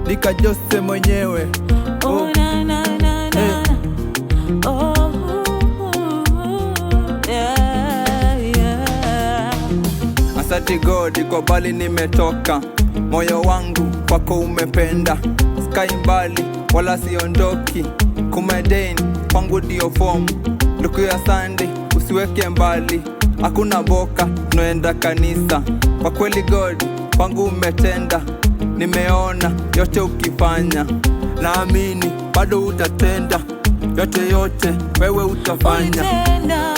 Nika Jose mwenyewe. Oh na na na na. Oh yeah yeah. Asante God kwa bali nimetoka, moyo wangu kwako umependa. Sky mbali wala siondoki, kumedeni kwangu ndio form. Luku ya Sunday usiweke mbali, hakuna boka tunaenda kanisa. Kwa kweli God kwangu umetenda, nimeona yote ukifanya. Naamini bado utatenda, yote wewe utafanya. Ulitenda.